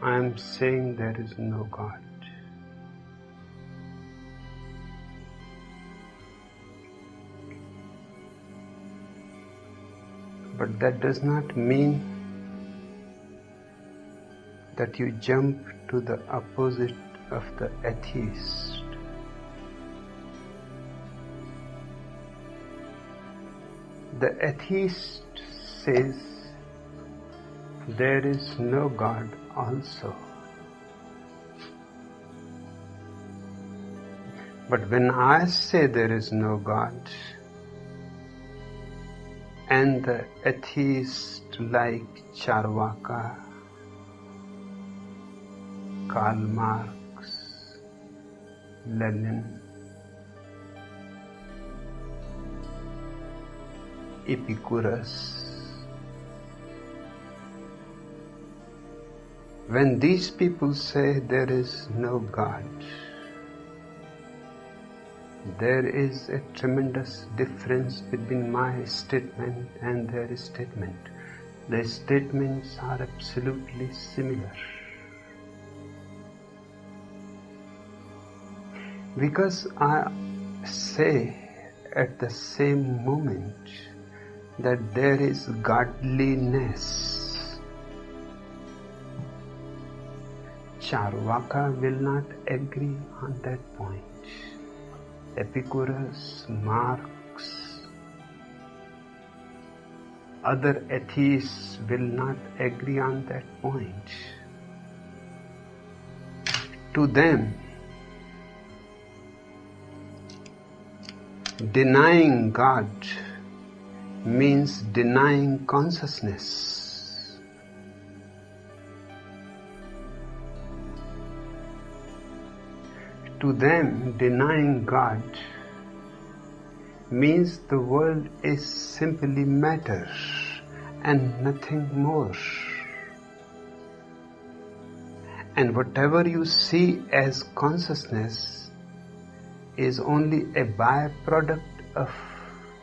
I am saying there is no God. But that does not mean that you jump to the opposite of the atheist. The atheist says there is no God also. But when I say there is no God, and the atheist like Charvaka, Karl Marx, Lenin, Epicurus, when these people say there is no God, there is a tremendous difference between my statement and their statement. The statements are absolutely similar. Because I say at the same moment that there is godliness, Charvaka will not agree on that point. Epicurus, Marx, other atheists will not agree on that point. To them, denying God means denying consciousness. To them, denying God means the world is simply matter and nothing more. And whatever you see as consciousness is only a byproduct of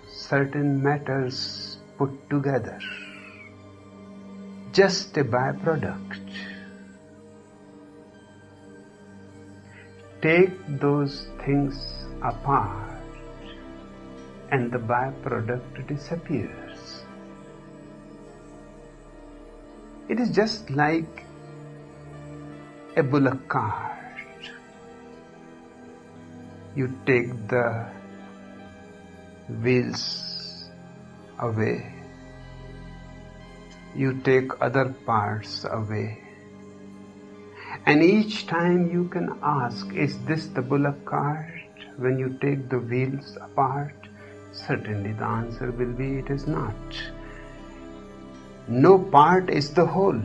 certain matters put together. Just a byproduct. Take those things apart and the byproduct disappears. It is just like a bullock cart. You take the wheels away, you take other parts away, and each time you can ask, is this the bullock cart? When you take the wheels apart, certainly the answer will be it is not. No part is the whole.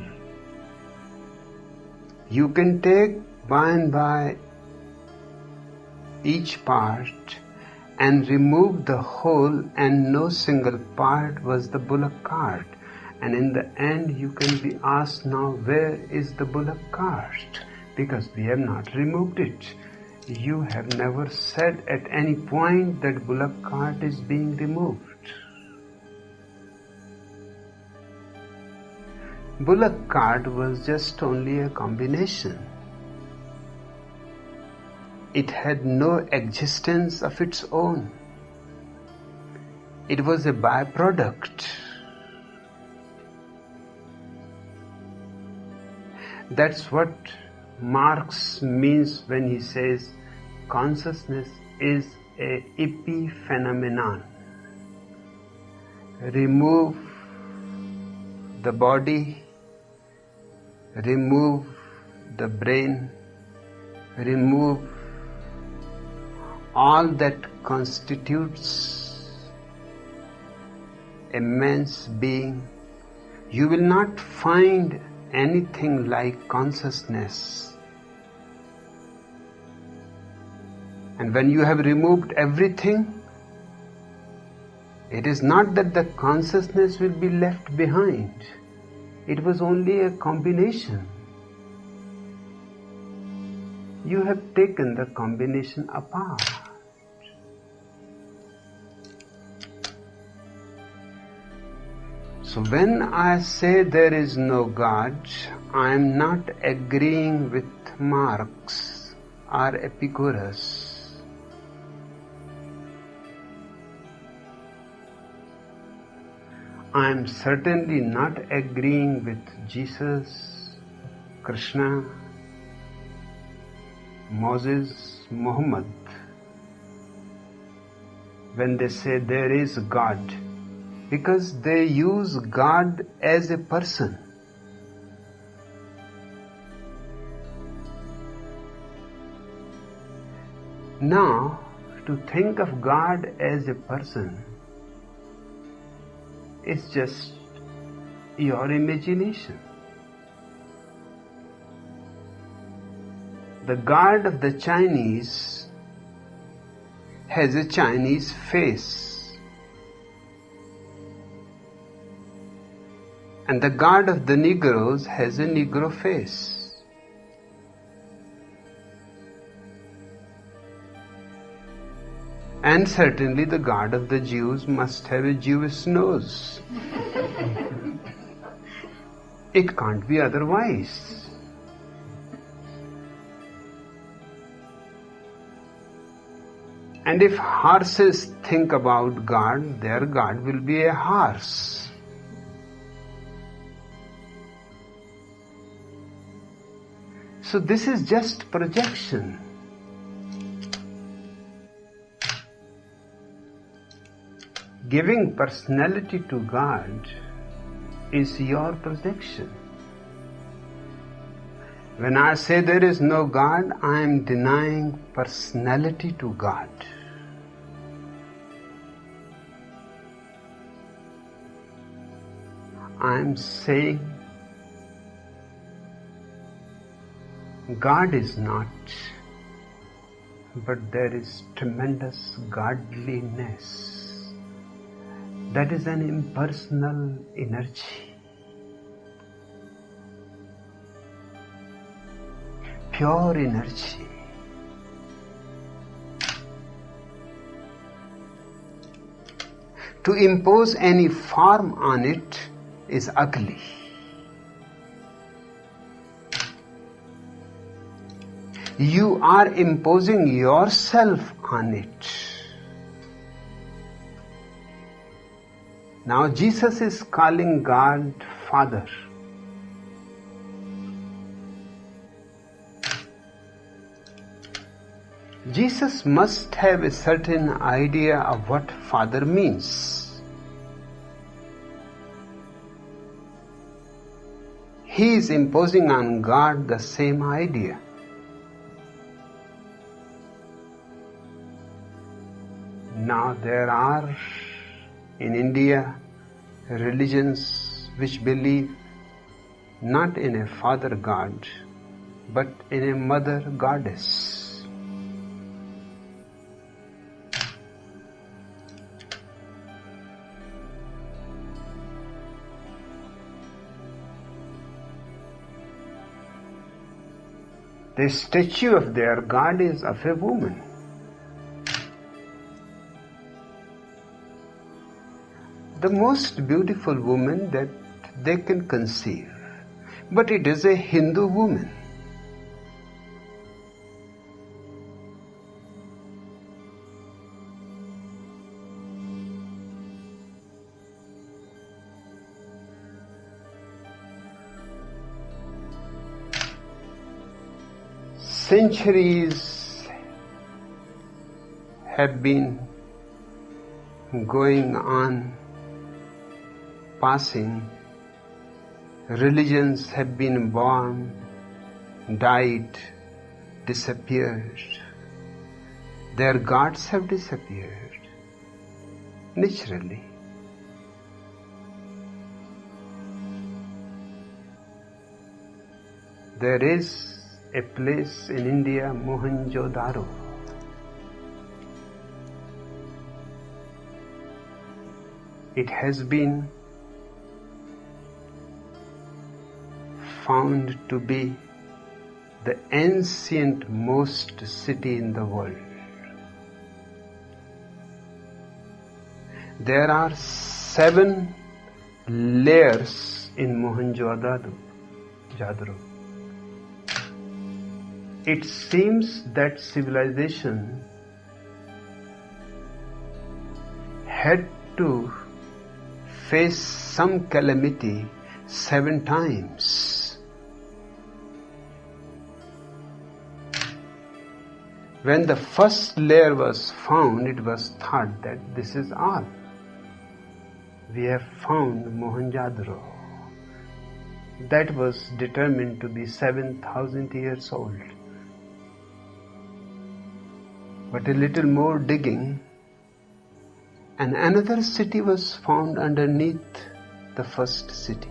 You can take by and by each part and remove the whole, and no single part was the bullock cart. And in the end you can be asked, now where is the bullock cart? Because we have not removed it. You have never said at any point that bullock cart is being removed. Bullock cart was just only a combination. It had no existence of its own. It was a byproduct. That's what Marx means when he says consciousness is a epiphenomenon. Remove the body, remove the brain, remove all that constitutes a man's being, you will not find anything like consciousness. And when you have removed everything, it is not that the consciousness will be left behind. It was only a combination. You have taken the combination apart. So when I say there is no God, I am not agreeing with Marx or Epicurus. I am certainly not agreeing with Jesus, Krishna, Moses, Muhammad when they say there is God, because they use God as a person. Now, to think of God as a person is just your imagination. The God of the Chinese has a Chinese face, and the God of the Negroes has a Negro face. And certainly the God of the Jews must have a Jewish nose. It can't be otherwise. And if horses think about God, their God will be a horse. So this is just projection. Giving personality to God is your projection. When I say there is no God, I am denying personality to God. I am saying God is not, but there is tremendous godliness. That is an impersonal energy, pure energy. To impose any form on it is ugly. You are imposing yourself on it. Now Jesus is calling God Father. Jesus must have a certain idea of what Father means. He is imposing on God the same idea. Now there are in India religions which believe not in a father god, but in a mother goddess. The statue of their god is of a woman. The most beautiful woman that they can conceive. But it is a Hindu woman. Centuries have been going on, passing. Religions have been born, died, disappeared. Their gods have disappeared naturally. There is a place in India, Mohenjo-daro. It has been found to be the ancient most city in the world. There are 7 layers in Mohenjo-daro. Mohenjo-daro. It seems that civilization had to face some calamity 7 times. When the first layer was found, it was thought that this is all. We have found Mohenjo-daro. That was determined to be 7,000 years old. But a little more digging, and another city was found underneath the first city,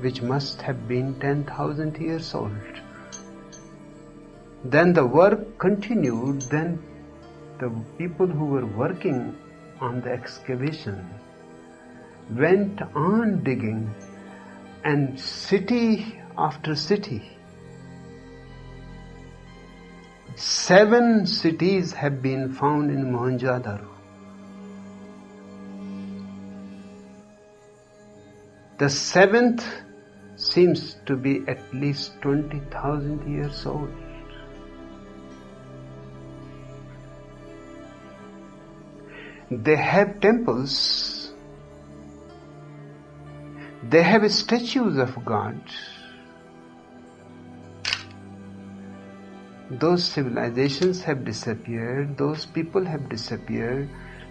which must have been 10,000 years old. Then the work continued. Then the people who were working on the excavation went on digging, and city after city, 7 cities have been found in Mohenjo-daro. The 7th seems to be at least 20,000 years old. They have temples, they have statues of God. Those civilizations have disappeared, those people have disappeared,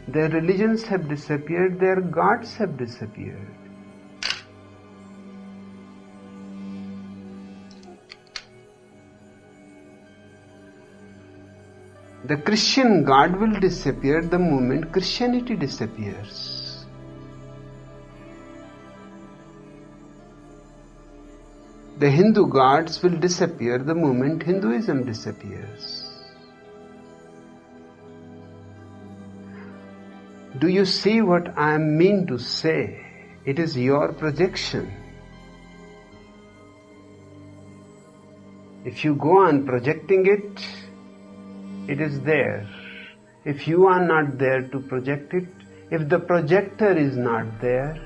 their religions have disappeared, their gods have disappeared. The Christian God will disappear the moment Christianity disappears. The Hindu gods will disappear the moment Hinduism disappears. Do you see what I mean to say? It is your projection. If you go on projecting it, it is there. If you are not there to project it, if the projector is not there,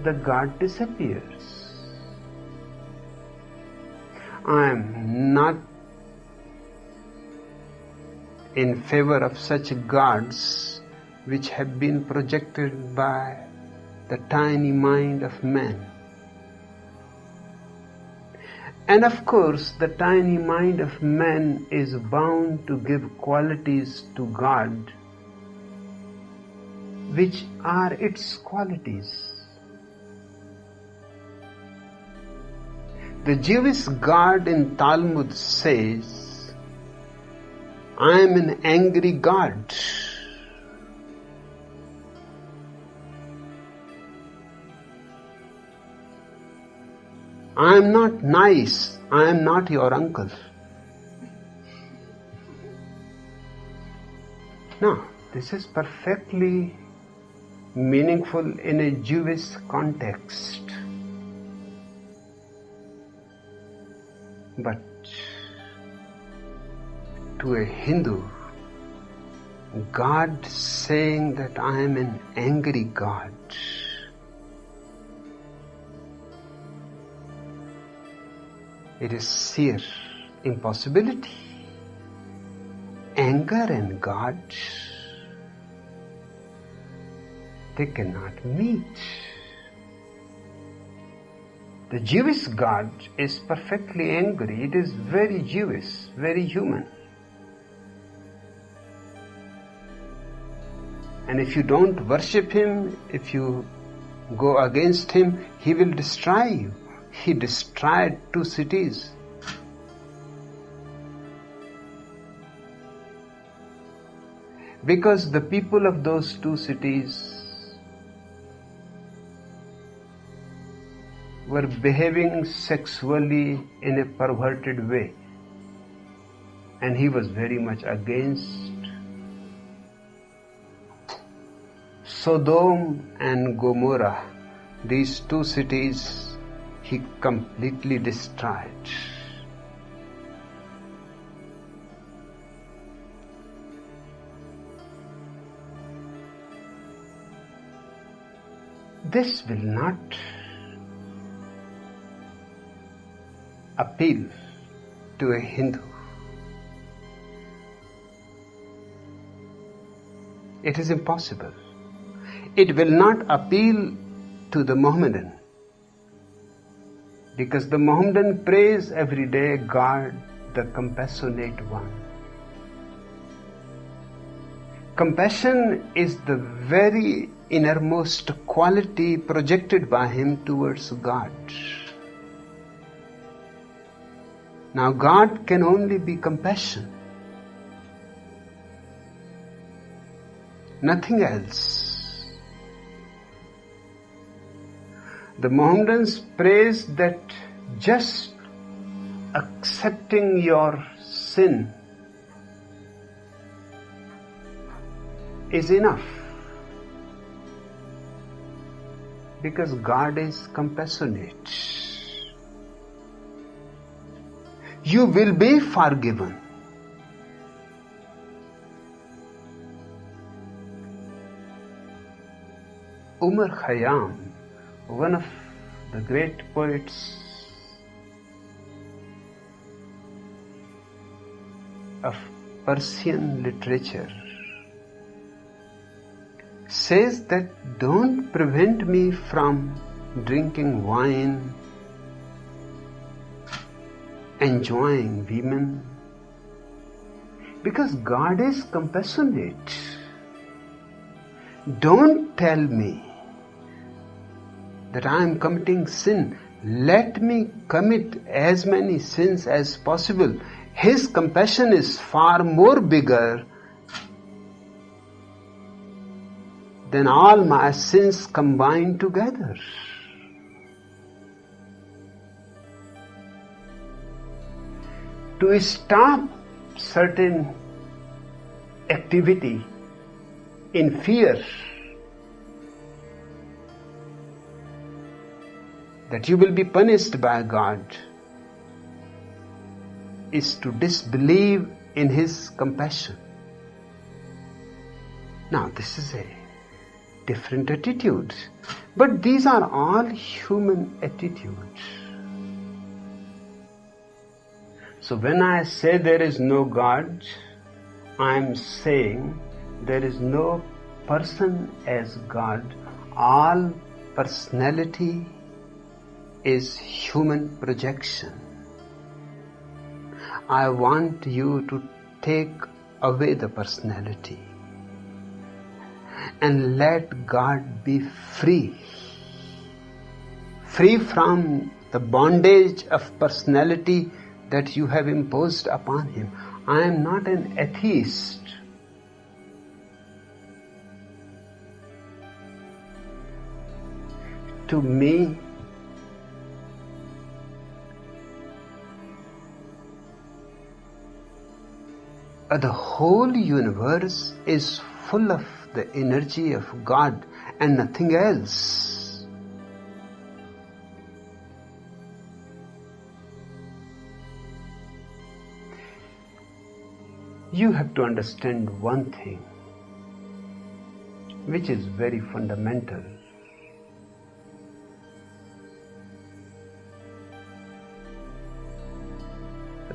the God disappears. I am not in favor of such gods which have been projected by the tiny mind of man. And of course, the tiny mind of man is bound to give qualities to God which are its qualities. The Jewish God in Talmud says, I am an angry God. I am not nice. I am not your uncle. No, this is perfectly meaningful in a Jewish context. But to a Hindu, God saying that I am an angry God, it is sheer impossibility. Anger and God, they cannot meet. The Jewish God is perfectly angry. It is very Jewish, very human. And if you don't worship Him, if you go against Him, He will destroy you. He destroyed 2 cities. Because the people of those 2 cities were behaving sexually in a perverted way. And He was very much against. Sodom and Gomorrah, these 2 cities, He completely destroyed. This will not appeal to a Hindu. It is impossible. It will not appeal to the Mohammedan, because the Mohammedan prays every day, God, the compassionate one. Compassion is the very innermost quality projected by him towards God. Now God can only be compassion, nothing else. The Mohammedans praise that just accepting your sin is enough, because God is compassionate. You will be forgiven. Umar Khayyam, one of the great poets of Persian literature, says that don't prevent me from drinking wine, enjoying women, because God is compassionate. Don't tell me that I am committing sin. Let me commit as many sins as possible. His compassion is far more bigger than all my sins combined together. To stop certain activity in fear that you will be punished by God is to disbelieve in His compassion. Now this is a different attitude, but these are all human attitudes. So when I say there is no God, I am saying there is no person as God. All personality is human projection. I want you to take away the personality and let God be free. Free from the bondage of personality that you have imposed upon Him. I am not an atheist. To me, the whole universe is full of the energy of God and nothing else. You have to understand one thing, which is very fundamental.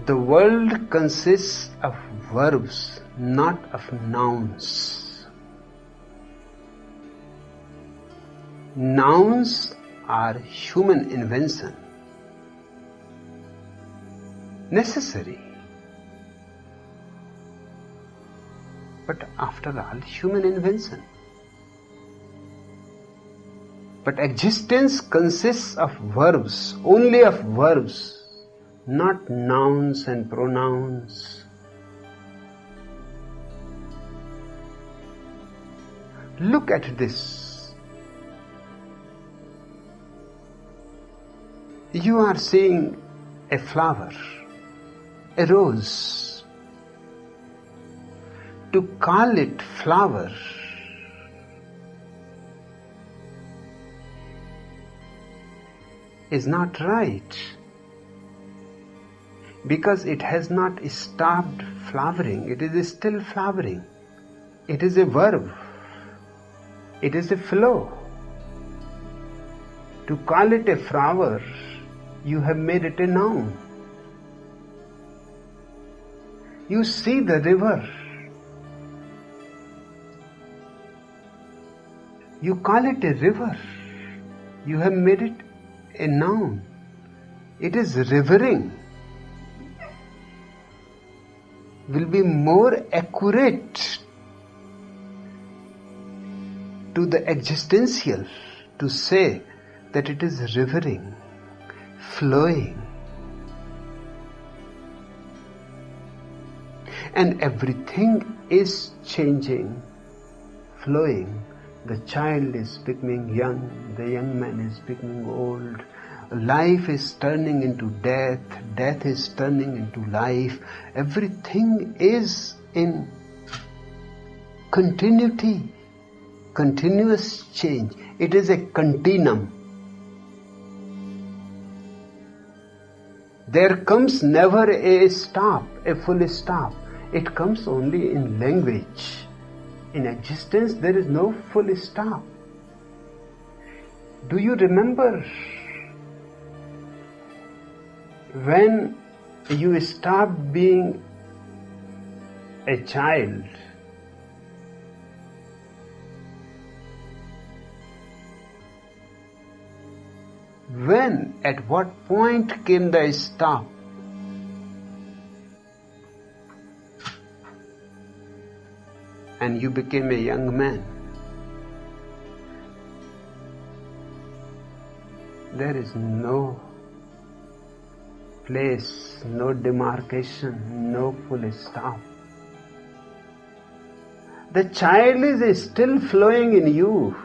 The world consists of verbs, not of nouns. Nouns are human invention, necessary, but after all, human invention. But existence consists of verbs, only of verbs, not nouns and pronouns. Look at this. You are seeing a flower, a rose. To call it flower is not right, because it has not stopped flowering. It is still flowering. It is a verb. It is a flow. To call it a flower, you have made it a noun. You see the river. You call it a river. You have made it a noun. It is rivering. Will be more accurate to the existential to say that it is rivering, flowing. And everything is changing, flowing. The child is becoming young, the young man is becoming old. Life is turning into death, death is turning into life. Everything is in continuity, continuous change. It is a continuum. There comes never a stop, a full stop. It comes only in language. In existence, there is no full stop. Do you remember when you stopped being a child? When, at what point came the stop? And you became a young man. There is no place, no demarcation, no full stop. The child is still flowing in you.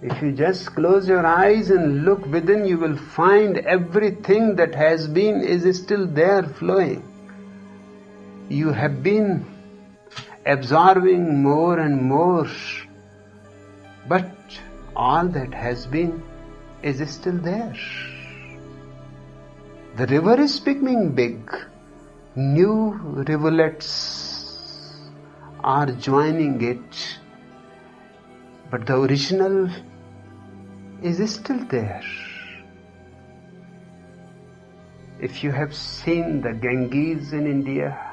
If you just close your eyes and look within, you will find everything that has been is still there flowing. You have been absorbing more and more, but all that has been is still there. The river is becoming big. New rivulets are joining it, but the original is still there. If you have seen the Ganges in India,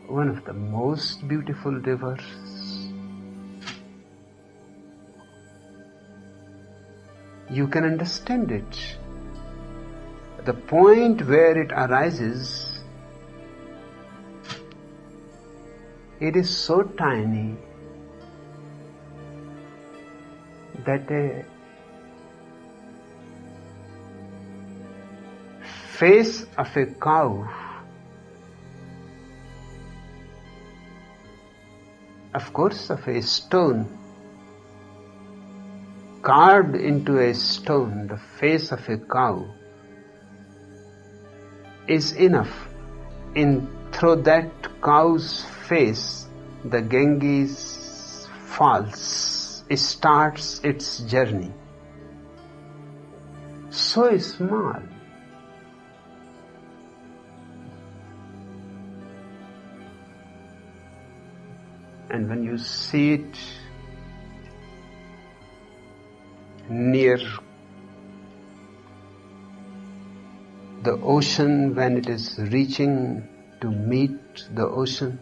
one of the most beautiful rivers, you can understand it. The point where it arises, it is so tiny that a face of a cow, of course of a stone, carved into a stone, the face of a cow, is enough. Through that cow's face, the Ganges falls, it starts its journey. So small. And when you see it near the ocean, when it is reaching to meet the ocean,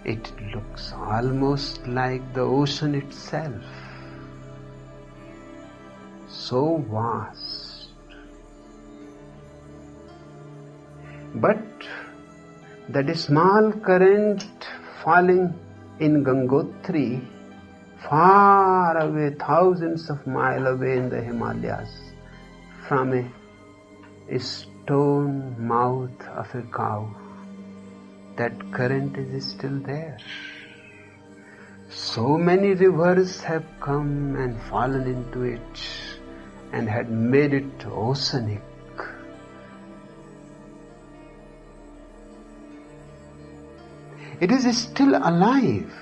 it looks almost like the ocean itself. So vast. But that small current falling in Gangotri, far away, thousands of miles away in the Himalayas, from a stone mouth of a cow, that current is still there. So many rivers have come and fallen into it and had made it oceanic. It is still alive.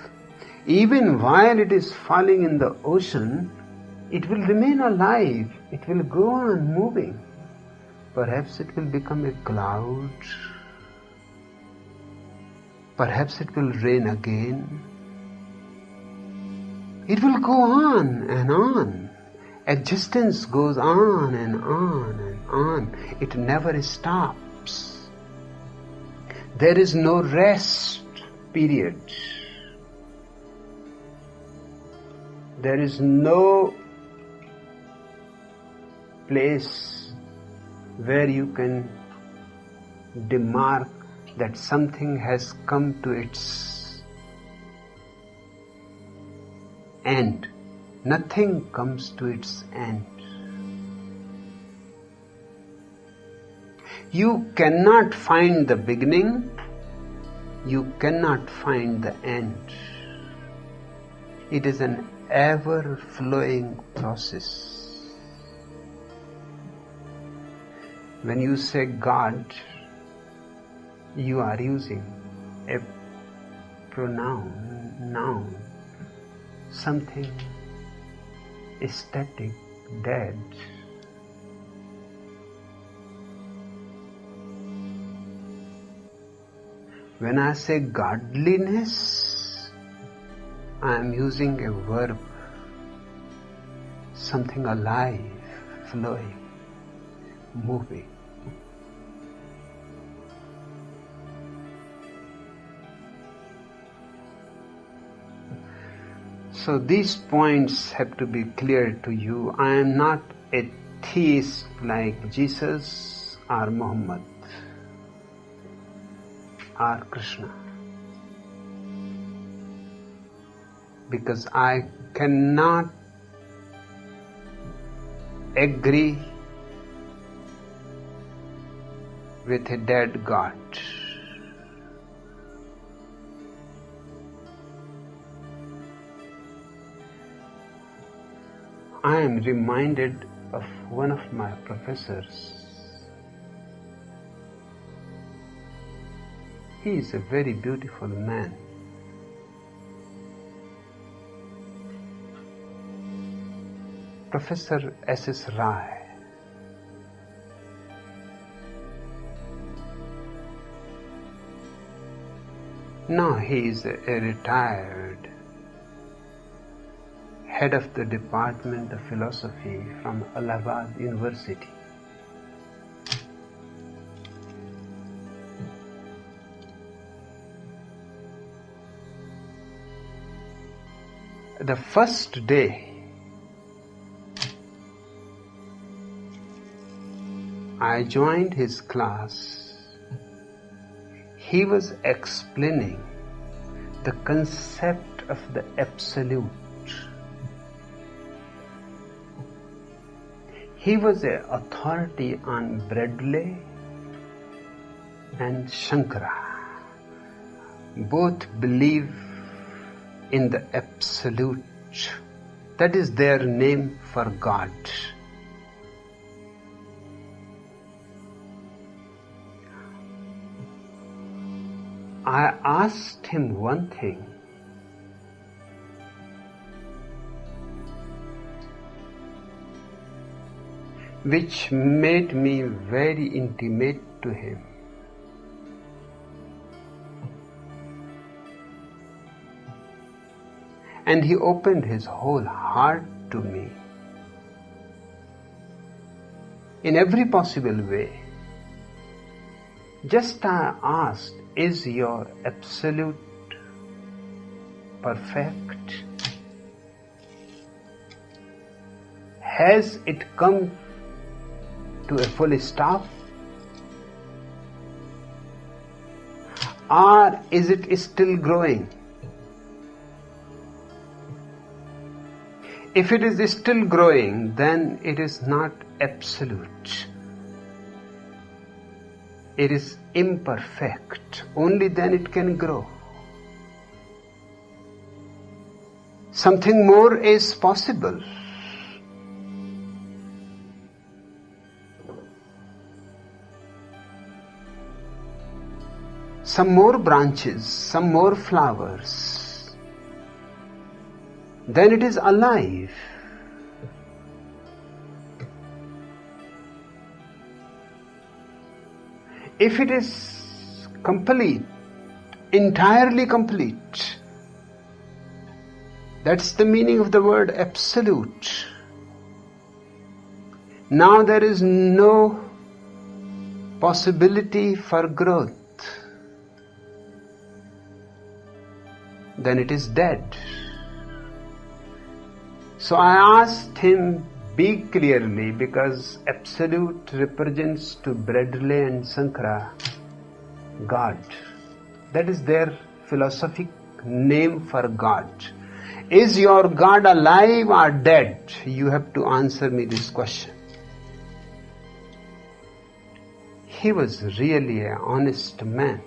Even while it is falling in the ocean, it will remain alive. It will go on moving. Perhaps it will become a cloud. Perhaps it will rain again. It will go on and on. Existence goes on and on and on. It never stops. There is no rest period. There is no place where you can demark that something has come to its end. Nothing comes to its end. You cannot find the beginning. You cannot find the end. It is an ever-flowing process. When you say God, you are using a pronoun, noun, something static, dead. When I say godliness, I am using a verb, something alive, flowing, moving. So these points have to be clear to you. I am not a theist like Jesus or Muhammad or Krishna, because I cannot agree with a dead God. I am reminded of one of my professors. He is a very beautiful man. Professor S.S. Rai. Now he is a retired head of the Department of Philosophy from Allahabad University. The first day I joined his class, he was explaining the concept of the Absolute. He was an authority on Bradley and Shankara. Both believe in the Absolute. That is their name for God. I asked him one thing. Which made me very intimate to him. And he opened his whole heart to me in every possible way. Just I asked, is your Absolute perfect? Has it come to a full stop? Or is it still growing? If it is still growing, then it is not absolute. It is imperfect. Only then it can grow. Something more is possible. Some more branches, some more flowers. Then it is alive. If it is complete, entirely complete, that's the meaning of the word absolute. Now there is no possibility for growth. Then it is dead. So I asked him, be clearly, because Absolute represents to Bradley and Sankara God. That is their philosophic name for God. Is your God alive or dead? You have to answer me this question. He was really an honest man.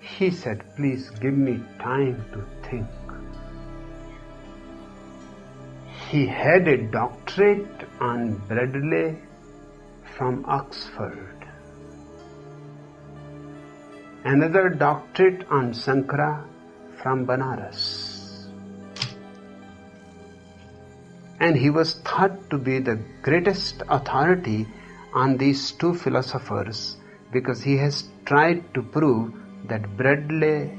He said, please give me time to think. He had a doctorate on Bradley from Oxford, another doctorate on Sankara from Banaras. And he was thought to be the greatest authority on these two philosophers because he has tried to prove that Bradley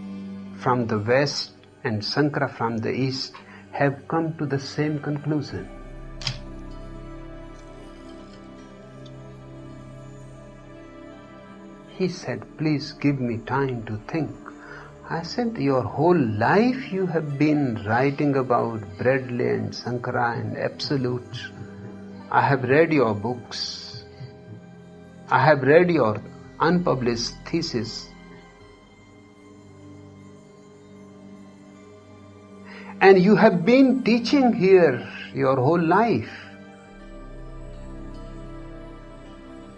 from the west and Sankara from the east have come to the same conclusion. He said, please give me time to think. I said, your whole life you have been writing about Bradley and Sankara and Absolute. I have read your books. I have read your unpublished thesis. And you have been teaching here your whole life.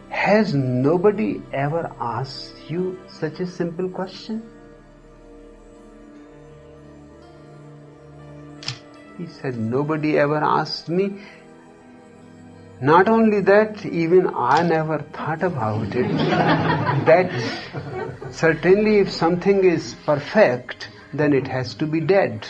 Has nobody ever asked you such a simple question? He said, nobody ever asked me. Not only that, even I never thought about it. That certainly if something is perfect, then it has to be dead.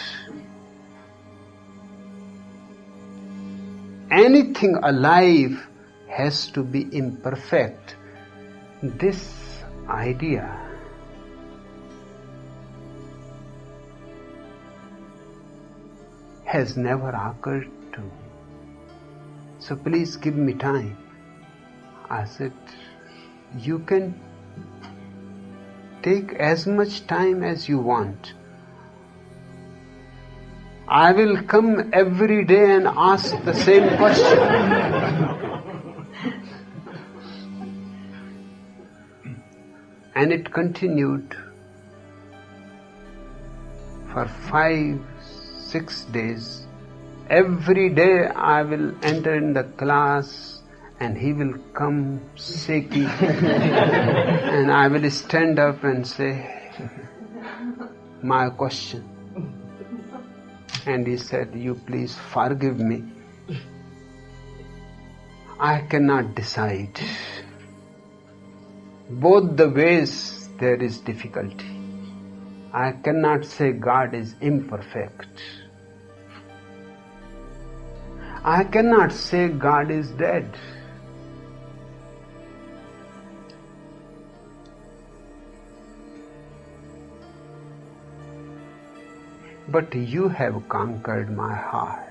Anything alive has to be imperfect. This idea has never occurred to me. So please give me time. I said, you can take as much time as you want. I will come every day and ask the same question. And it continued for 5-6 days. Every day I will enter in the class and he will come shaky and I will stand up and say, my question. And he said, you please forgive me. I cannot decide. Both the ways there is difficulty. I cannot say God is imperfect. I cannot say God is dead. But you have conquered my heart.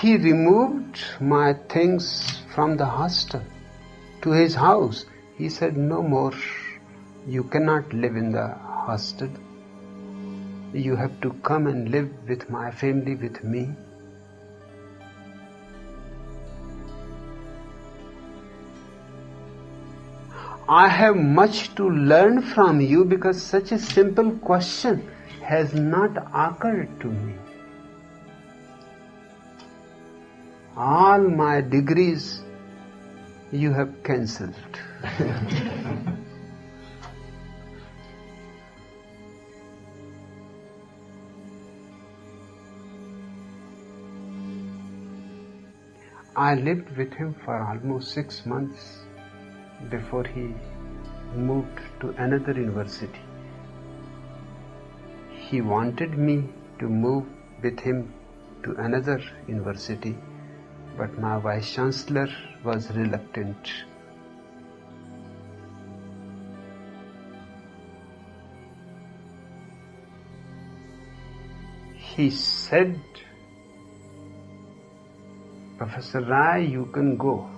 He removed my things from the hostel to his house. He said, no more. You cannot live in the hostel. You have to come and live with my family, with me. I have much to learn from you because such a simple question has not occurred to me. All my degrees you have cancelled. I lived with him for almost 6 months before he moved to another university. He wanted me to move with him to another university, but my vice chancellor was reluctant. he said, Professor Rai, you can go.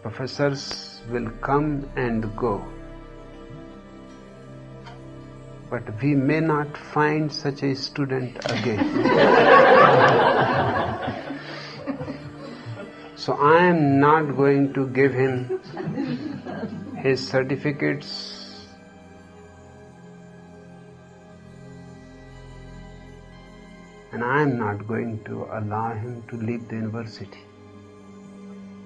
Professors will come and go. But we may not find such a student again. So I am not going to give him his certificates. And I am not going to allow him to leave the university.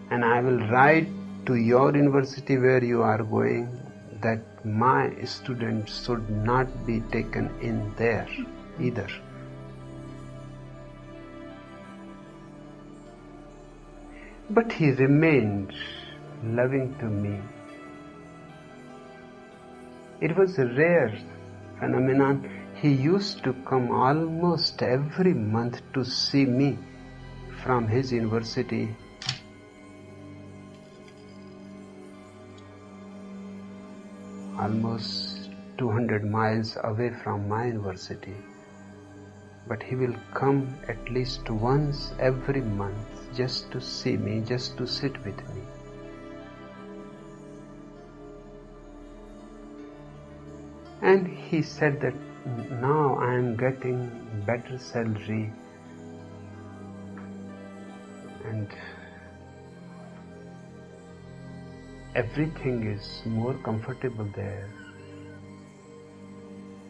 And I will write to your university where you are going that my students should not be taken in there either. But he remained loving to me. It was a rare phenomenon. He used to come almost every month to see me from his university. Almost 200 miles away from my university. But he will come at least once every month just to see me, just to sit with me. And he said that now I am getting better salary and everything is more comfortable there.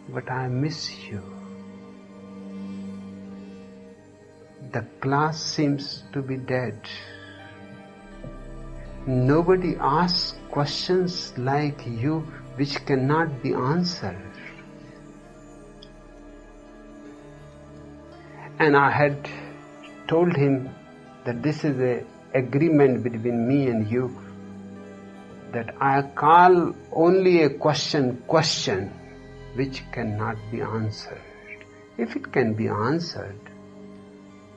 But I miss you. The class seems to be dead. Nobody asks questions like you which cannot be answered. And I had told him that this is an agreement between me and you, that I call only a question which cannot be answered. If it can be answered,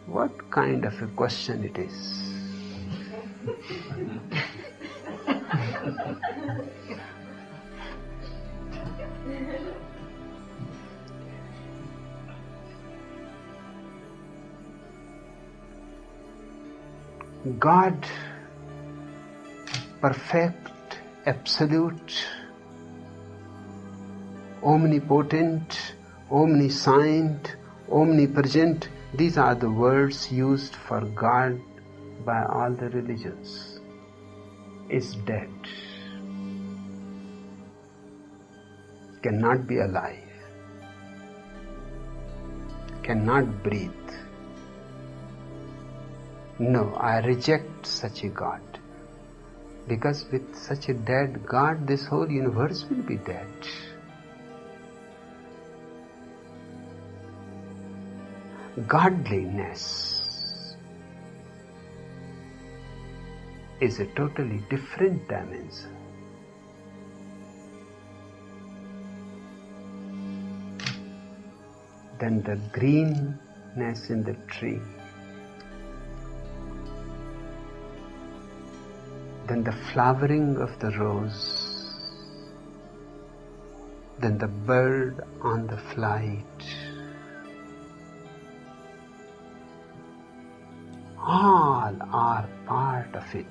what kind of a question it is? God, perfect, absolute, omnipotent, omniscient, omnipresent, these are the words used for God by all the religions, is dead, cannot be alive, cannot breathe. No, I reject such a God. Because with such a dead God, this whole universe will be dead. Godliness is a totally different dimension. Than the greenness in the tree, than the flowering of the rose, than the bird on the flight. All are part of it.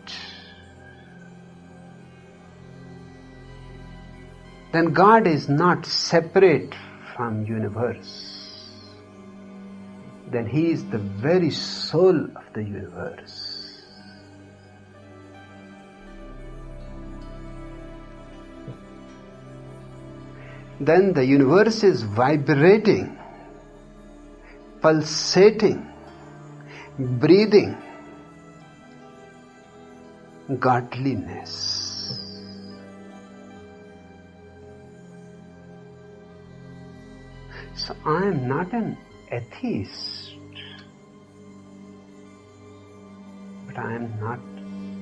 Then God is not separate from universe. Then He is the very soul of the universe. Then the universe is vibrating, pulsating, breathing godliness. So I am not an atheist, but I am not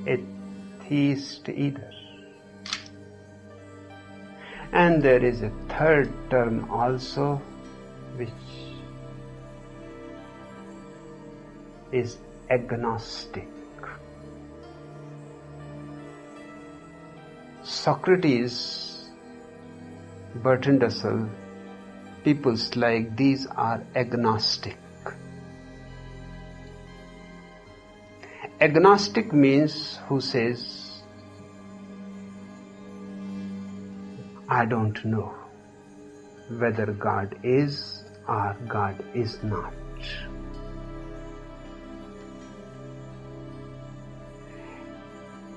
a theist either. And there is a third term also, which is agnostic. Socrates Bertrand Russell, peoples like these are agnostic. Agnostic means who says, I don't know whether God is or God is not.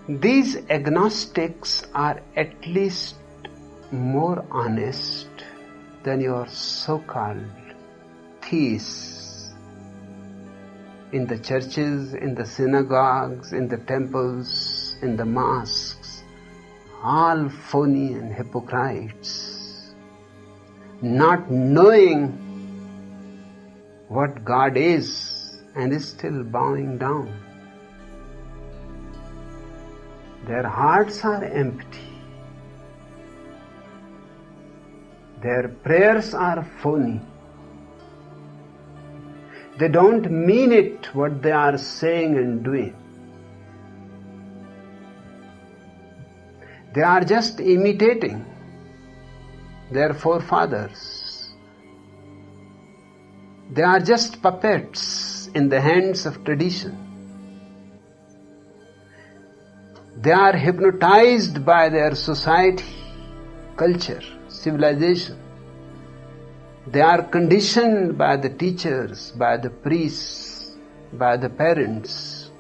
These agnostics are at least more honest than your so-called theists in the churches, in the synagogues, in the temples, in the mosques, all phony and hypocrites, not knowing what God is and is still bowing down. Their hearts are empty. Their prayers are phony. They don't mean it what they are saying and doing. They are just imitating their forefathers. They are just puppets in the hands of tradition. They are hypnotized by their society, culture, civilization. They are conditioned by the teachers, by the priests, by the parents.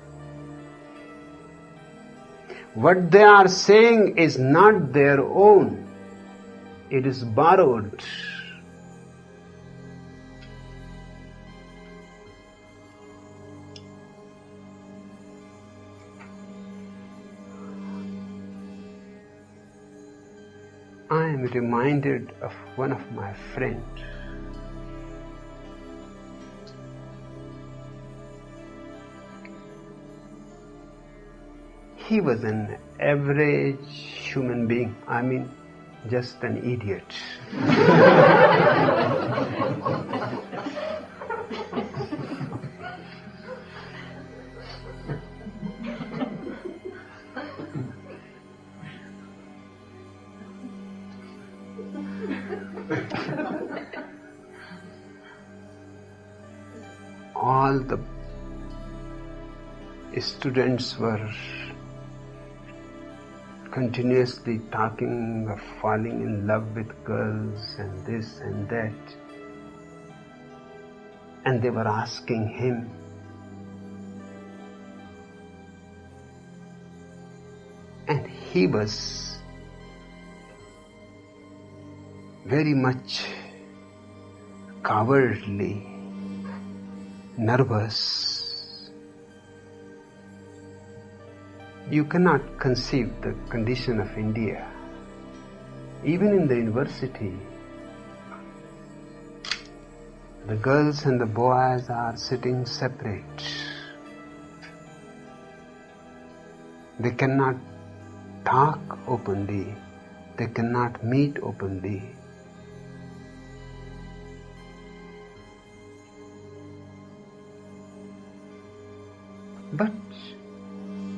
What they are saying is not their own. It is borrowed. I am reminded of one of my friends. He was an average human being. I mean, just an idiot. All the students were continuously talking of falling in love with girls and this and that. And they were asking him, and he was very much cowardly, nervous. You cannot conceive the condition of India. Even in the university, the girls and the boys are sitting separate. They cannot talk openly. They cannot meet openly. But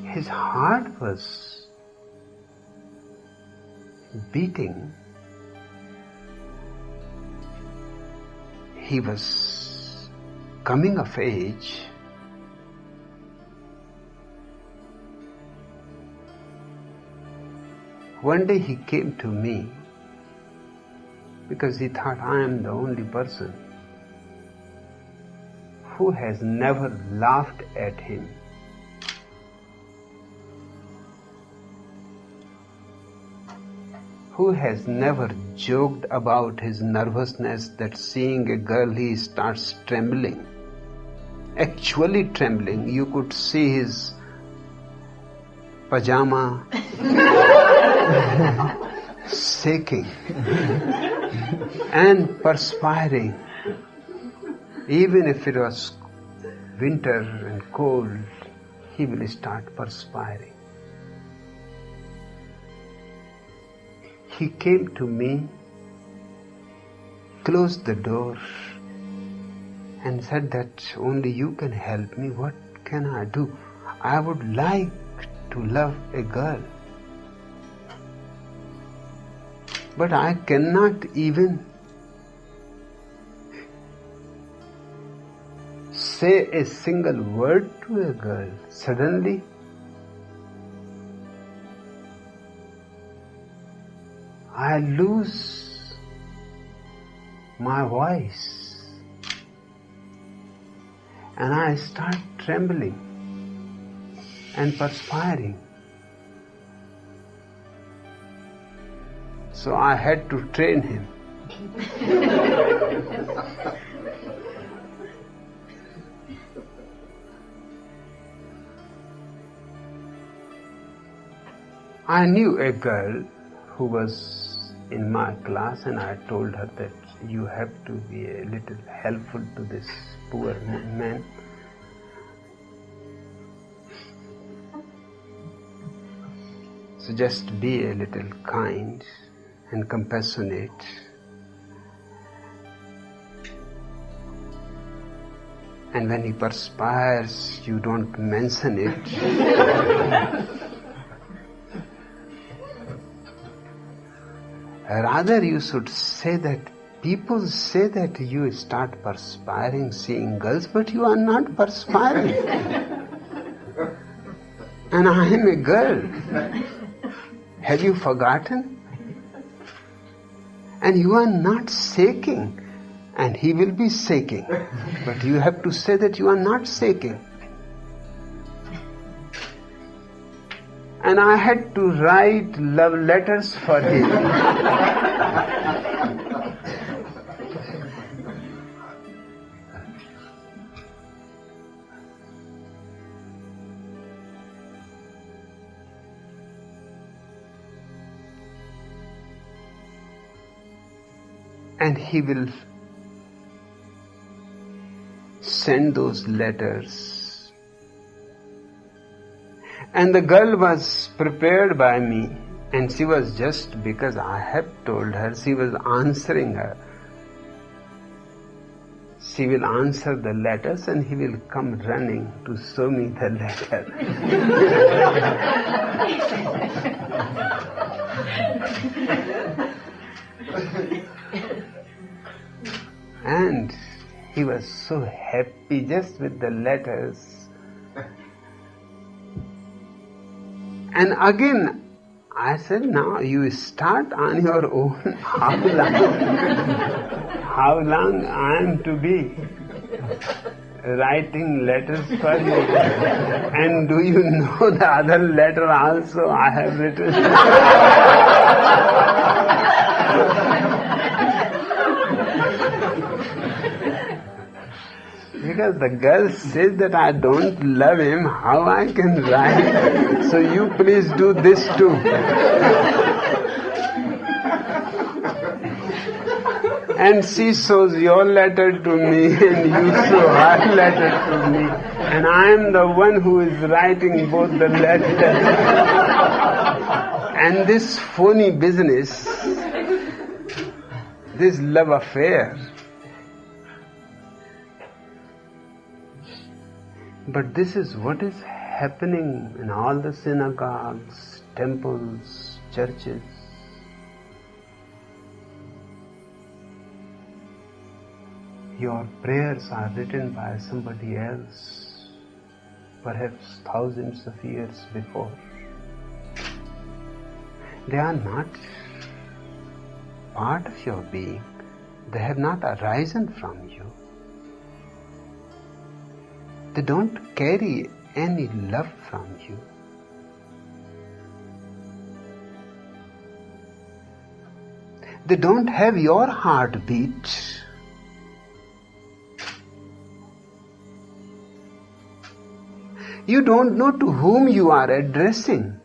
his heart was beating. He was coming of age. One day he came to me because he thought I am the only person who has never laughed at him. Who has never joked about his nervousness that seeing a girl he starts trembling. Actually trembling. You could see his pajama shaking and perspiring. Even if it was winter and cold, he will start perspiring. He came to me, closed the door, and said that only you can help me. What can I do? I would like to love a girl. But I cannot even say a single word to a girl. Suddenly, I lose my voice and I start trembling and perspiring. So I had to train him. I knew a girl who was in my class, and I told her that you have to be a little helpful to this poor man. So just be a little kind and compassionate. And when he perspires, you don't mention it. Rather, you should say that people say that you start perspiring seeing girls, but you are not perspiring. And I am a girl. Have you forgotten? And you are not shaking, and he will be shaking. But you have to say that you are not shaking. And I had to write love letters for him. And he will send those letters. And the girl was prepared by me, and she was just because I had told her, she was answering her. She will answer the letters and he will come running to show me the letter. And he was so happy just with the letters. And again, I said, now you start on your own. How long I am to be writing letters for you? And do you know the other letter also I have written? Because the girl says that I don't love him, how I can write? So you please do this too. And she shows your letter to me and you show her letter to me. And I am the one who is writing both the letters. And this phony business, this love affair. But this is what is happening in all the synagogues, temples, churches. Your prayers are written by somebody else, perhaps thousands of years before. They are not part of your being. They have not arisen from you. They don't carry any love from you. They don't have your heartbeat. You don't know to whom you are addressing.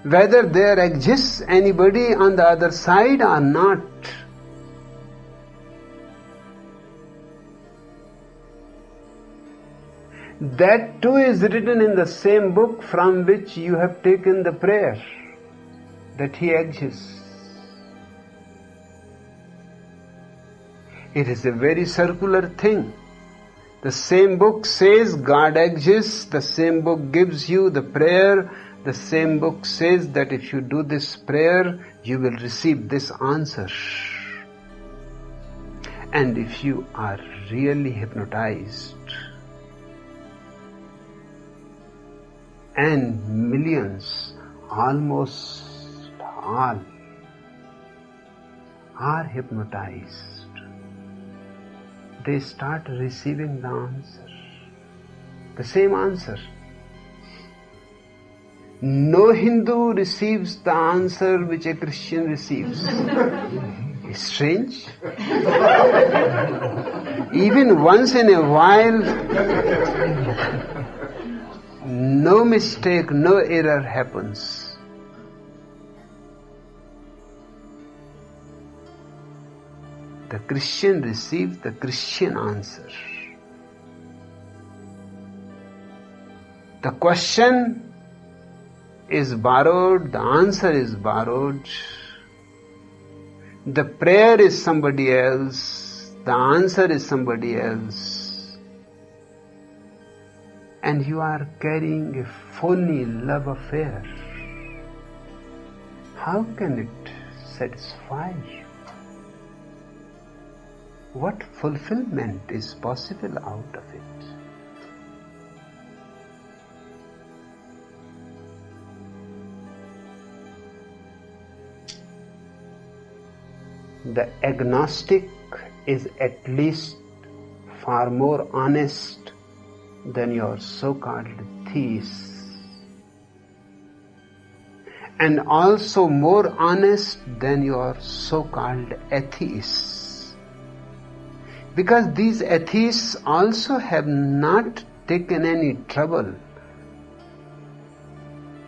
Whether there exists anybody on the other side or not. That too is written in the same book from which you have taken the prayer, that he exists. It is a very circular thing. The same book says God exists. The same book gives you the prayer. The same book says that if you do this prayer, you will receive this answer. And if you are really hypnotized, and millions, almost all, are hypnotized, they start receiving the answer, the same answer. No Hindu receives the answer which a Christian receives. It's strange. Even once in a while, no mistake, no error happens. The Christian receives the Christian answer. The question is borrowed, the answer is borrowed. The prayer is somebody else, the answer is somebody else. And you are carrying a phony love affair. How can it satisfy you? What fulfillment is possible out of it? The agnostic is at least far more honest than your so-called theists, and also more honest than your so-called atheists, because these atheists also have not taken any trouble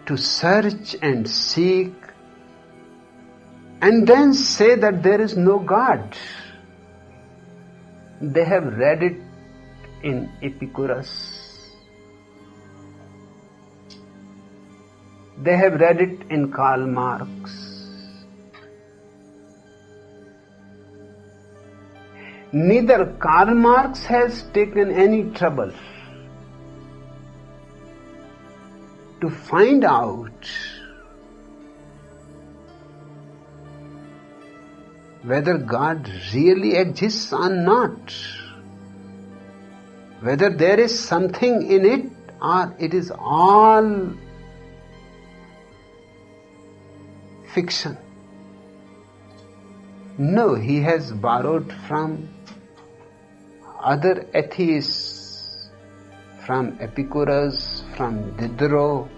to search and seek and then say that there is no God. They have read it in Epicurus. They have read it in Karl Marx. Neither Karl Marx has taken any trouble to find out whether God really exists or not, whether there is something in it or it is all fiction. No, he has borrowed from other atheists, from Epicurus, from Diderot.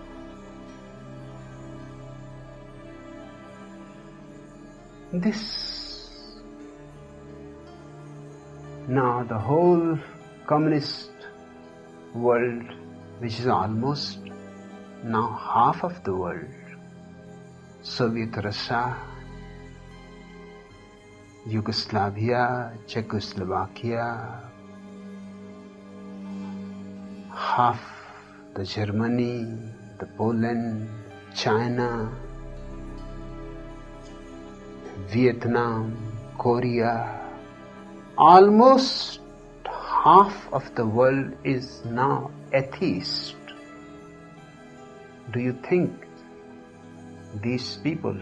Now the whole communist world, which is almost now half of the world, Soviet Russia, Yugoslavia, Czechoslovakia, half the Germany, the Poland, China, Vietnam, Korea, almost half of the world is now atheist. Do you think these people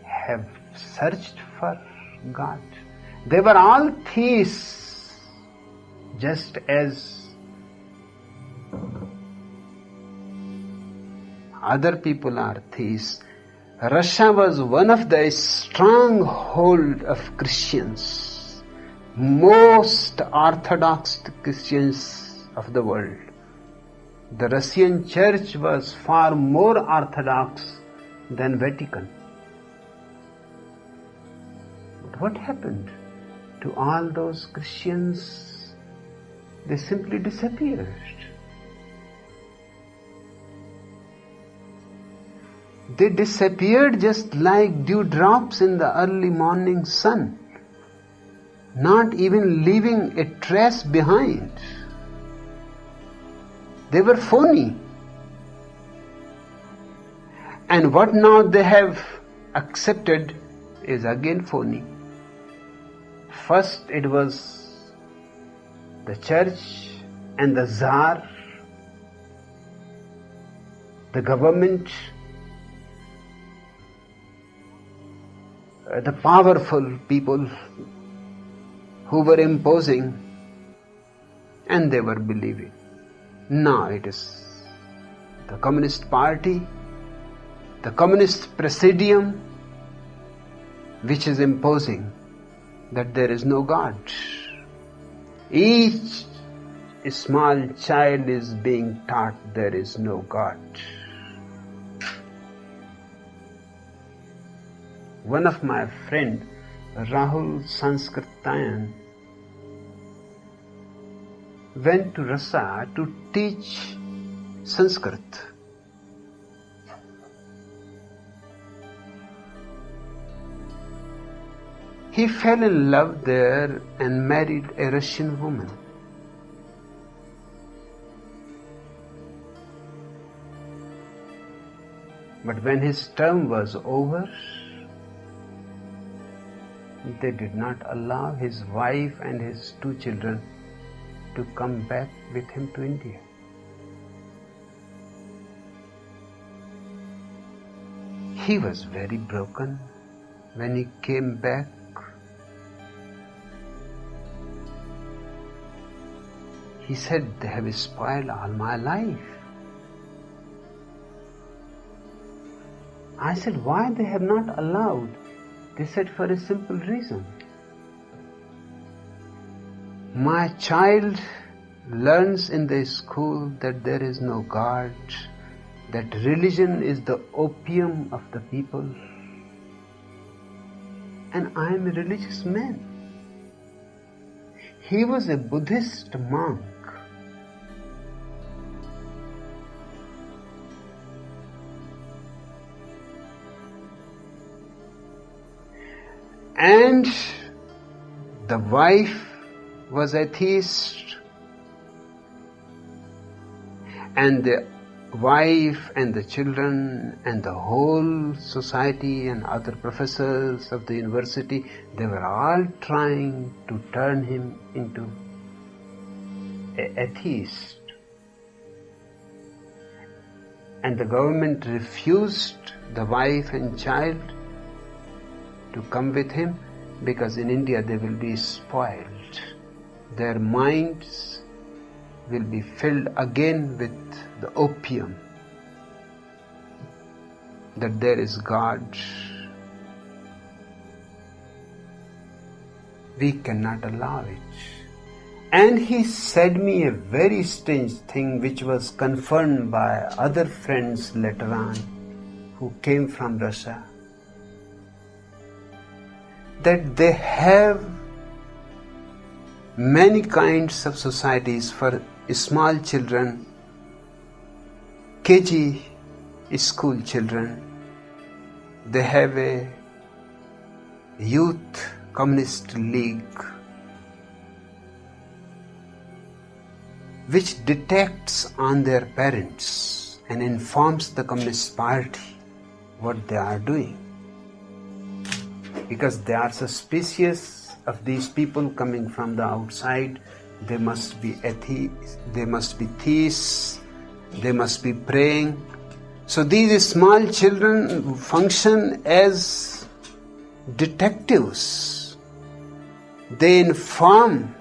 have searched for God? They were all theists, just as other people are theists. Russia was one of the stronghold of Christians, most orthodox Christians of the world. The Russian church was far more orthodox than Vatican. But what happened to all those Christians? They simply disappeared. They disappeared just like dewdrops in the early morning sun, not even leaving a trace behind. They were phony. And what now they have accepted is again phony. First it was the church and the Tsar, the government, the powerful people who were imposing, and they were believing. Now it is the Communist Party, the Communist Presidium, which is imposing that there is no God. Each small child is being taught there is no God. One of my friend, Rahul Sanskritayan, went to Russia to teach Sanskrit. He fell in love there and married a Russian woman. But when his term was over, they did not allow his wife and his 2 children to come back with him to India. He was very broken when he came back. He said, they have spoiled all my life. I said, why they have not allowed? They said, for a simple reason. My child learns in the school that there is no God, that religion is the opium of the people. And I am a religious man. He was a Buddhist monk. And the wife was atheist, and the wife and the children and the whole society and other professors of the university, they were all trying to turn him into an atheist. And the government refused the wife and child to come with him, because in India they will be spoiled. Their minds will be filled again with the opium that there is God. We cannot allow it. And he said me a very strange thing which was confirmed by other friends later on who came from Russia, that they have many kinds of societies for small children, KG school children. They have a youth communist league which detects on their parents and informs the Communist Party what they are doing, because they are suspicious of these people coming from the outside. They must be atheists, they must be theists, they must be praying. So these small children function as detectives. They inform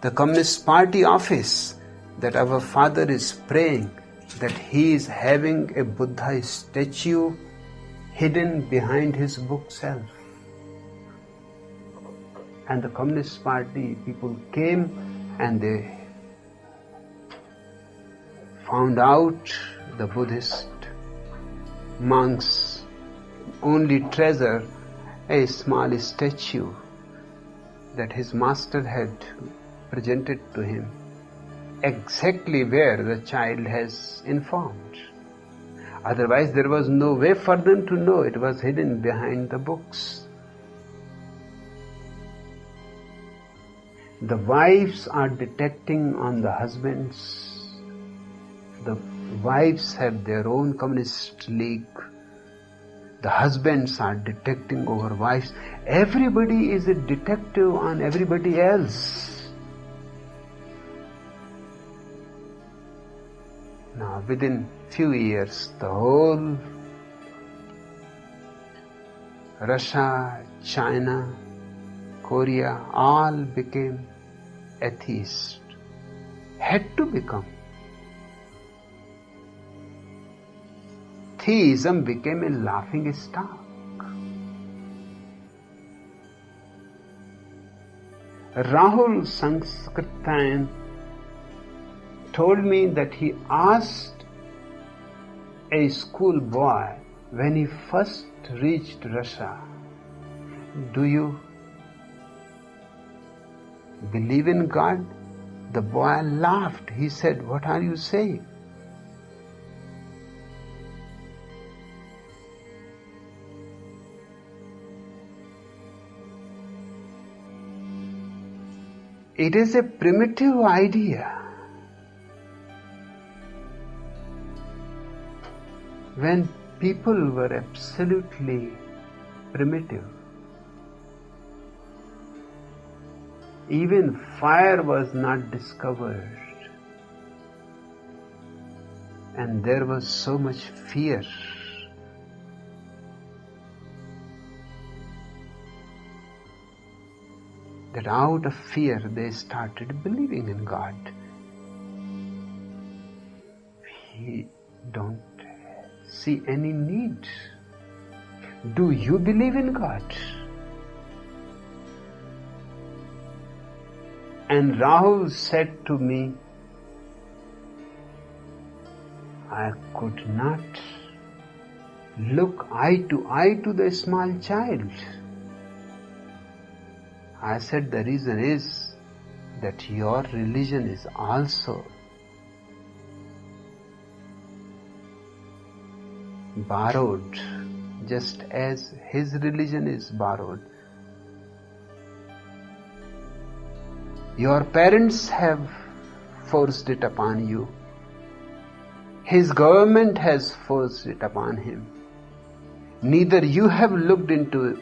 the Communist Party office that our father is praying, that he is having a Buddha statue hidden behind his bookshelf. And the Communist Party people came and they found out the Buddhist monks only treasure a small statue that his master had presented to him, exactly where the child has informed. Otherwise there was no way for them to know. It was hidden behind the books. The wives are detecting on the husbands. The wives have their own communist league. The husbands are detecting over wives. Everybody is a detective on everybody else. within few years, the whole Russia, China, Korea, all became atheists. Had to become. Theism became a laughing stock. Rahul Sanskritan told me that he asked a school boy when he first reached Russia, "Do you believe in God?" The boy laughed. He said, "What are you saying?" It is a primitive idea. When people were absolutely primitive, even fire was not discovered, and there was so much fear. That out of fear they started believing in God. We don't see any need. Do you believe in God? And Rahul said to me, I could not look eye to the small child. I said, the reason is that your religion is also borrowed, just as his religion is borrowed. Your parents have forced it upon you. His government has forced it upon him. Neither you have looked into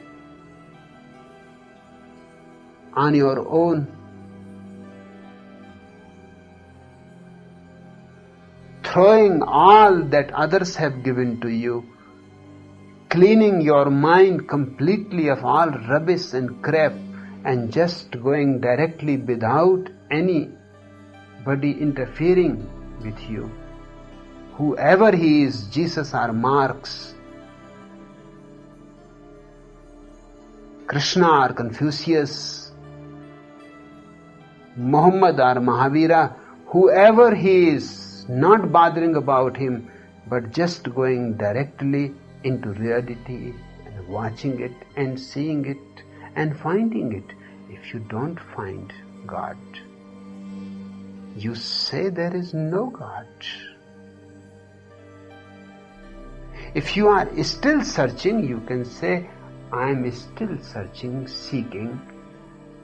on your own. Throwing all that others have given to you, cleaning your mind completely of all rubbish and crap, and just going directly without anybody interfering with you. Whoever he is, Jesus or Marx, Krishna or Confucius, Muhammad or Mahavira, whoever he is, not bothering about him, but just going directly into reality and watching it and seeing it and finding it. If you don't find God, you say there is no God. If you are still searching, you can say, I am still searching, seeking.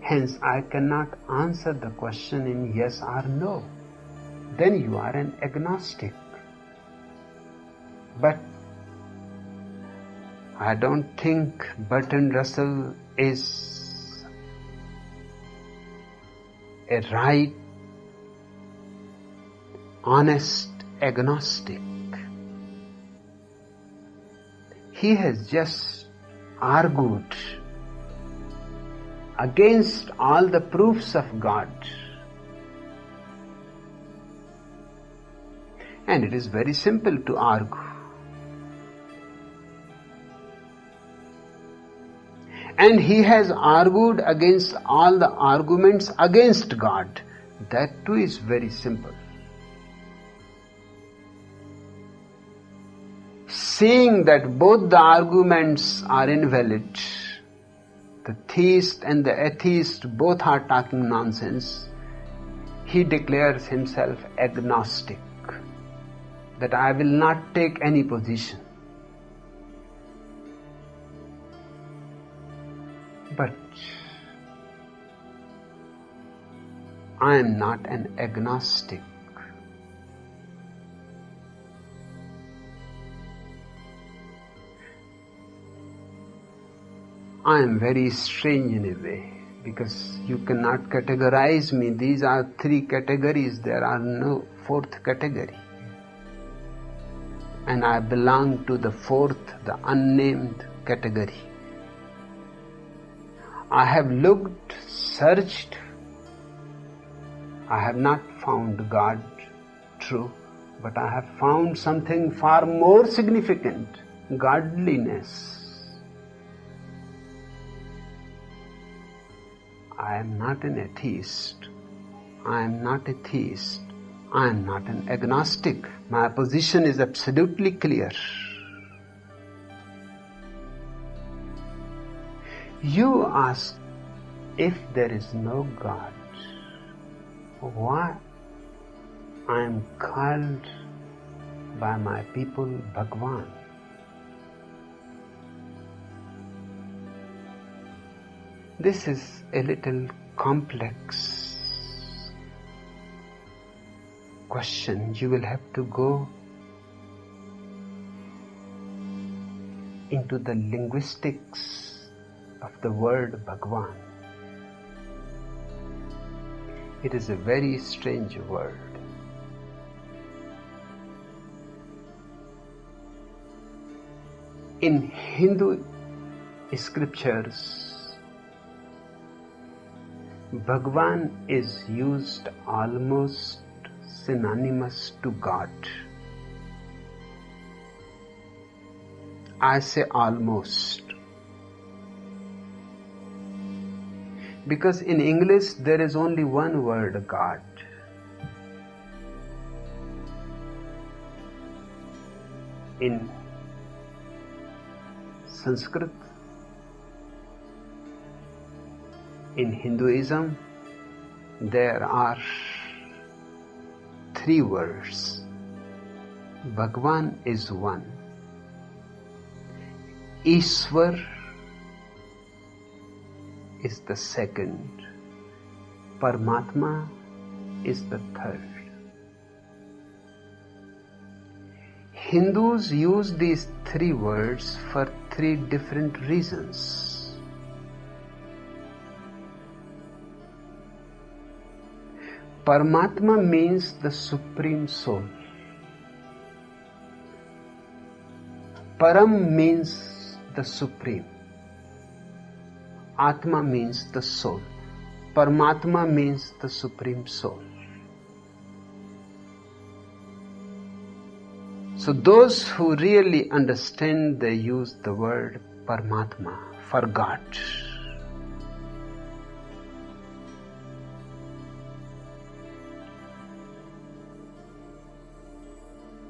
Hence, I cannot answer the question in yes or no. Then you are an agnostic. But I don't think Bertrand Russell is a right, honest agnostic. He has just argued against all the proofs of God. And it is very simple to argue. And he has argued against all the arguments against God. That too is very simple. Seeing that both the arguments are invalid, the theist and the atheist both are talking nonsense, he declares himself agnostic, that I will not take any position. But I am not an agnostic. I am very strange in a way, because you cannot categorize me. These are three categories. There are no fourth category. and I belong to the fourth, the unnamed category. I have looked, searched, I have not found God true, but I have found something far more significant, godliness. I am not an atheist. I am not a theist. I am not an agnostic. My position is absolutely clear. You ask, if there is no God, why I am called by my people Bhagwan? This is a little complex question. You will have to go into the linguistics of the word Bhagwan. It is a very strange word. In Hindu scriptures, Bhagwan is used almost synonymous to God. I say almost, because in English there is only one word, God. In Sanskrit, in Hinduism, there are 3 words. Bhagwan is one. Ishwar is the second. Paramatma is the third. Hindus use these 3 words for 3 different reasons. Paramatma means the Supreme Soul. Param means the Supreme. Atma means the Soul. Paramatma means the Supreme Soul. So those who really understand, they use the word Paramatma for God.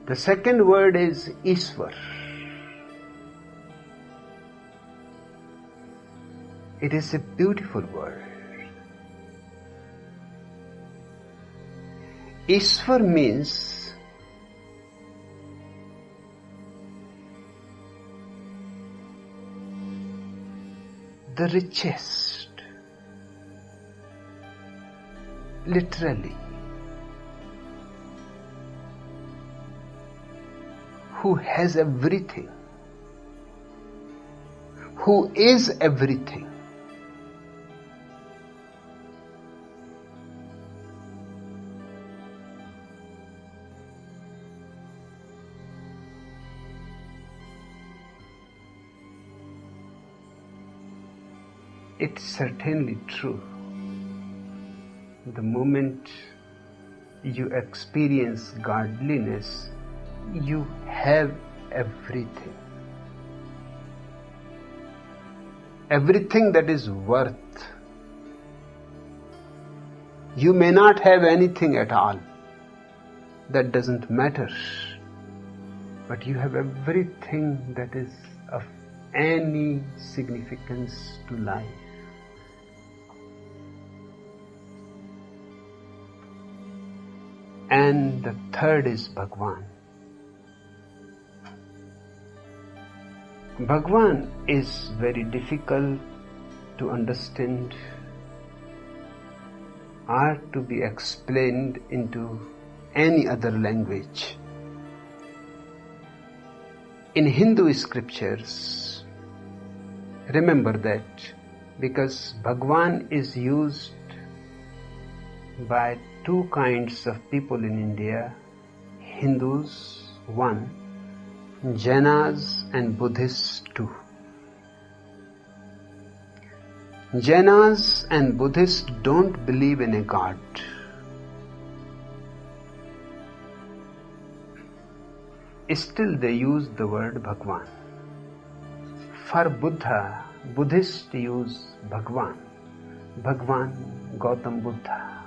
The second word is Ishwar. It is a beautiful word. Ishwar means the richest, literally, who has everything, who is everything. It's certainly true. The moment you experience godliness, you have everything. Everything that is worth. You may not have anything at all. That doesn't matter. But you have everything that is of any significance to life. And the third is Bhagwan. Bhagwan is very difficult to understand or to be explained into any other language. In Hindu scriptures, remember that because Bhagwan is used by 2 kinds of people in India, Hindus, 1, Jainas and Buddhists too. Jainas and Buddhists don't believe in a God. Still they use the word Bhagwan. For Buddha, Buddhists use Bhagwan. Bhagwan Gautam Buddha.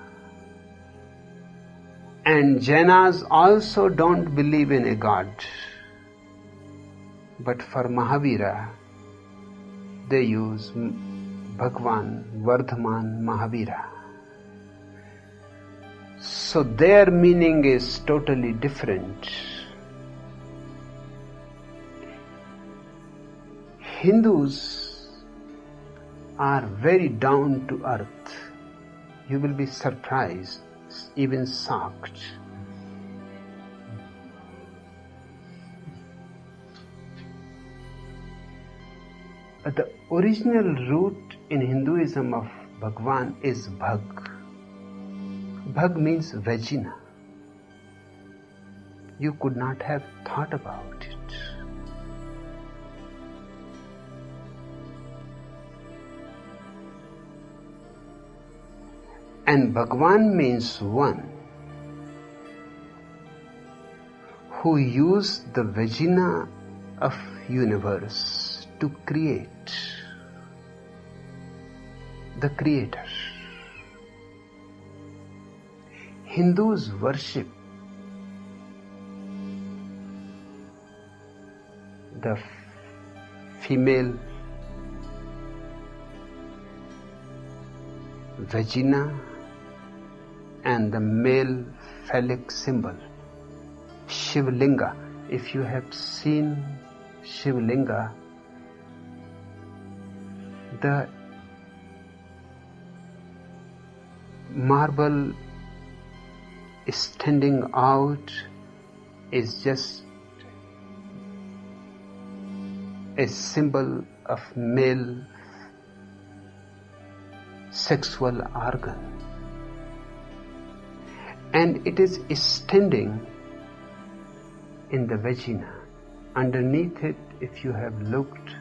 And Jainas also don't believe in a God. But for Mahavira, they use Bhagwan Vardhaman Mahavira. So their meaning is totally different. Hindus are very down to earth. You will be surprised, even shocked. The original root in Hinduism of Bhagwan is Bhag. Bhag means vagina. You could not have thought about it. And Bhagwan means one who used the vagina of universe to create the creator. Hindus worship the female vagina and the male phallic symbol, Shivlinga. If you have seen Shivlinga, the marble standing out is just a symbol of male sexual organ, and it is standing in the vagina. Underneath it, if you have looked,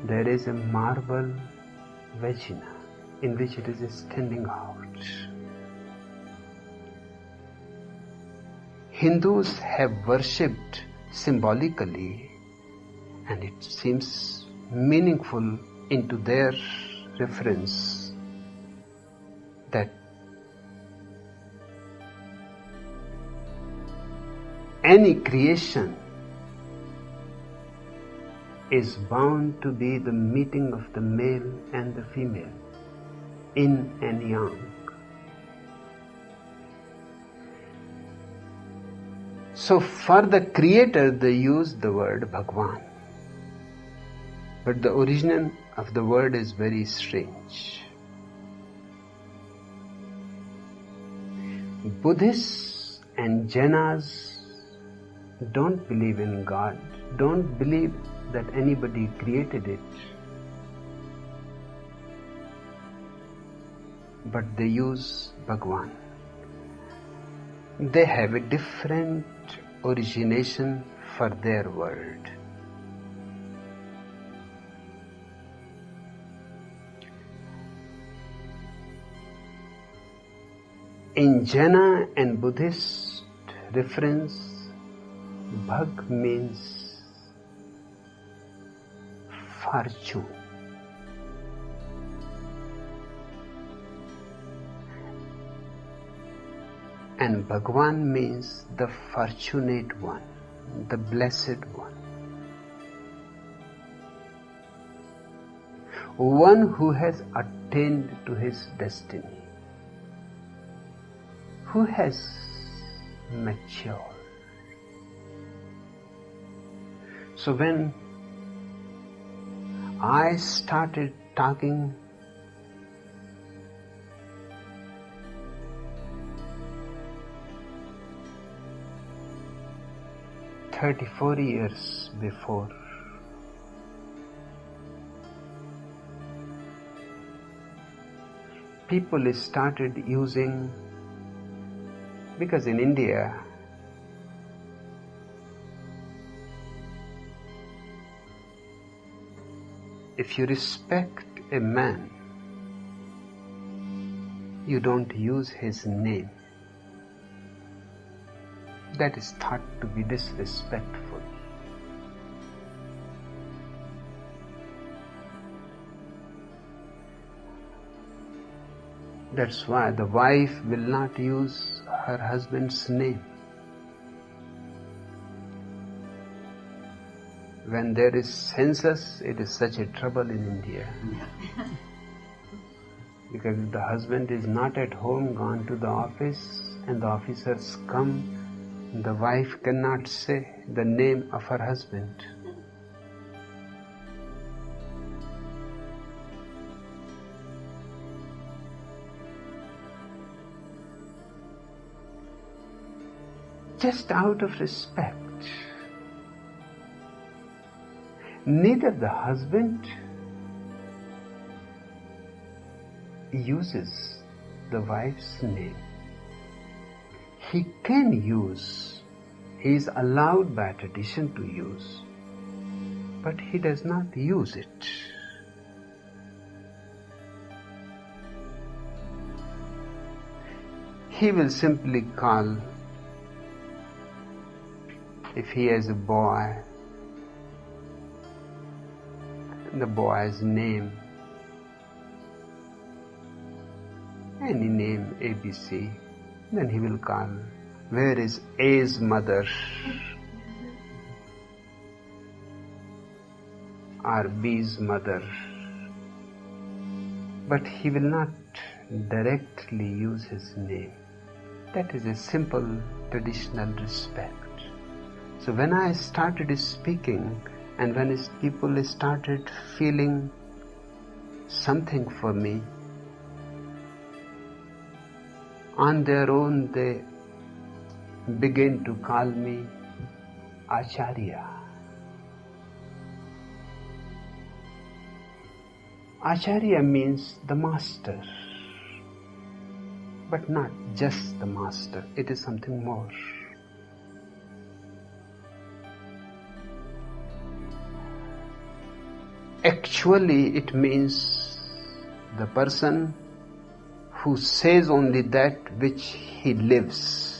there is a marble vagina in which it is standing out. Hindus have worshipped symbolically, and it seems meaningful into their reference that any creation is bound to be the meeting of the male and the female, yin and yang. So for the creator they use the word Bhagwan, but the origin of the word is very strange. Buddhists and Jainas don't believe in God, don't believe that anybody created it, but they use Bhagwan. They have a different origination for their word. In Jaina and Buddhist reference, Bhag means fortune. And Bhagwan means the fortunate one, the blessed one who has attained to his destiny, who has matured. So when I started talking "34 years before, people started using, because in India If you respect a man, you don't use his name. That is thought to be disrespectful. That's why the wife will not use her husband's name. When there is census, it is such a trouble in India. Because if the husband is not at home, gone to the office, and the officers come, the wife cannot say the name of her husband. Just out of respect. Neither the husband uses the wife's name. He can use, he is allowed by tradition to use, but he does not use it. He will simply call, if he has a boy, the boy's name, any name, ABC, then he will call, where is A's mother? Or B's mother? But he will not directly use his name. That is a simple traditional respect. So when I started speaking, and when people started feeling something for me, on their own they begin to call me Acharya. Acharya means the master, but not just the master, it is something more. Actually, it means the person who says only that which he lives.